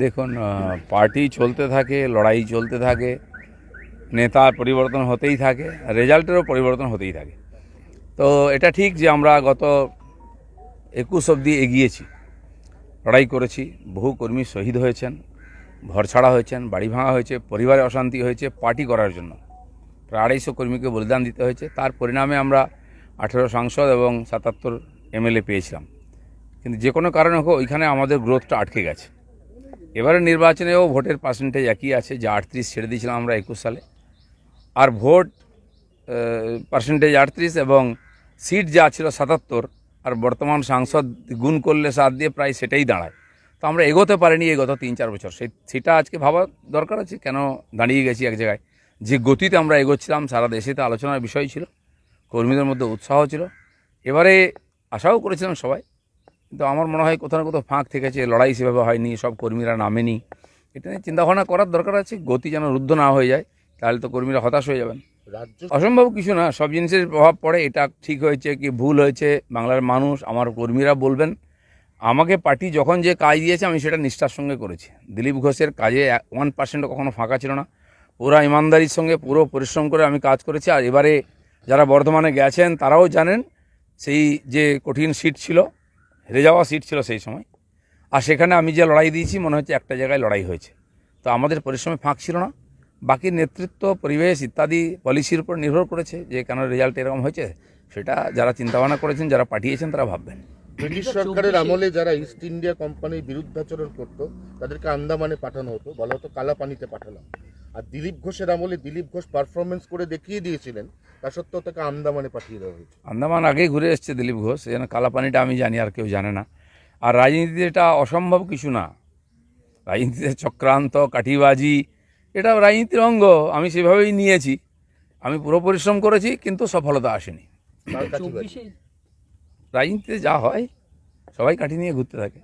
দেখুন, পার্টি চলতে থাকে, লড়াই চলতে থাকে, নেতার পরিবর্তন হতেই থাকে, রেজাল্টেরও পরিবর্তন হতেই থাকে। তো এটা ঠিক যে আমরা গত 21 অবধি এগিয়েছি, লড়াই করেছি, বহু কর্মী শহীদ হয়েছেন, ঘরছাড়া হয়েছেন, বাড়ি ভাঙা হয়েছে, পরিবারে অশান্তি হয়েছে পার্টি করার জন্য। প্রায় 250 কর্মীকে বলিদান দিতে হয়েছে। তার পরিণামে আমরা 18 সাংসদ এবং 77 এমএলএ পেয়েছিলাম। কিন্তু যে কোনো কারণে হোক ওইখানে আমাদের গ্রোথটা আটকে গেছে। এবারে নির্বাচনেও ভোটের পার্সেন্টেজ একই আছে, যে 38 ছেড়ে দিয়েছিলাম আমরা 21 সালে, আর ভোট পার্সেন্টেজ 38 এবং সিট যা ছিল 77, আর বর্তমান সাংসদ গুণ করলে 7 দিয়ে প্রায় সেটাই দাঁড়ায়। তো আমরা এগোতে পারিনি এই গত 3-4 বছর। সেটা আজকে ভাবা দরকার আছে, কেন দাঁড়িয়ে গেছি এক জায়গায়। যে গতিতে আমরা এগোচ্ছিলাম, সারা দেশে তো আলোচনার বিষয় ছিল, কর্মীদের মধ্যে উৎসাহ ছিল, এবারে আশাও করেছিলাম সবাই। কিন্তু আমার মনে হয় কোথাও না কোথাও ফাঁক থেকেছে, লড়াই সেভাবে হয়নি, সব কর্মীরা নামেনি। এটা নিয়ে চিন্তাভাবনা করার দরকার আছে, গতি যেন রুদ্ধ না হয়ে যায়, তাহলে তো কর্মীরা হতাশ হয়ে যাবেন। অসম্ভব কিছু না, সব জিনিসের প্রভাব পড়ে। এটা ঠিক হয়েছে কি ভুল হয়েছে বাংলার মানুষ, আমার কর্মীরা বলবেন। আমাকে পার্টি যখন যে কাজ দিয়েছে আমি সেটা নিষ্ঠার সঙ্গে করেছি। দিলীপ ঘোষের কাজে 1% কখনো ফাঁকা ছিল না, পুরো ইমানদারির সঙ্গে পুরো পরিশ্রম করে আমি কাজ করেছি। আর এবারে যারা বর্ধমানে গেছেন তারাও জানেন, সেই যে কঠিন সিট ছিল, হেরে যাওয়া সিট ছিল সেই সময়, আর সেখানে আমি যে লড়াই দিয়েছি মনে হচ্ছে একটা জায়গায় লড়াই হয়েছে। তো আমাদের পরিশ্রমে ফাঁক ছিল না। বাকি নেতৃত্ব, পরিবেশ ইত্যাদি পলিসির উপর নির্ভর করেছে যে কেন রেজাল্ট এরকম হয়েছে, সেটা যারা চিন্তাভাবনা করেছেন, যারা পাঠিয়েছেন, তারা ভাববেন। ব্রিটিশ সরকারের আমলে যারা ইস্ট ইন্ডিয়া কোম্পানির বিরুদ্ধাচরণ করতো তাদেরকে আন্দামানে পাঠানো হতো, বলা হতো কালা পানিতে পাঠালাম। আর দিলীপ ঘোষের আমলে দিলীপ ঘোষ পারফরমেন্স করে দেখিয়ে দিয়েছিলেন, তা সত্ত্বেও তাকে আন্দামানে পাঠিয়ে দেওয়া হয়েছে। আন্দামান আগেই ঘুরে এসছে দিলীপ ঘোষ, যেন কালাপানিটা আমি জানি, আর কেউ জানে না। আর রাজনীতিতে এটা অসম্ভব কিছু না। রাজনীতিতে চক্রান্ত, কাঠিবাজি, এটা রাজনীতির অঙ্গ। আমি সেভাবেই নিয়েছি। আমি পুরো পরিশ্রম করেছি, কিন্তু সফলতা আসেনি। রাজনীতিতে যা হয়, সবাই কাঠি নিয়ে ঘুরতে থাকে।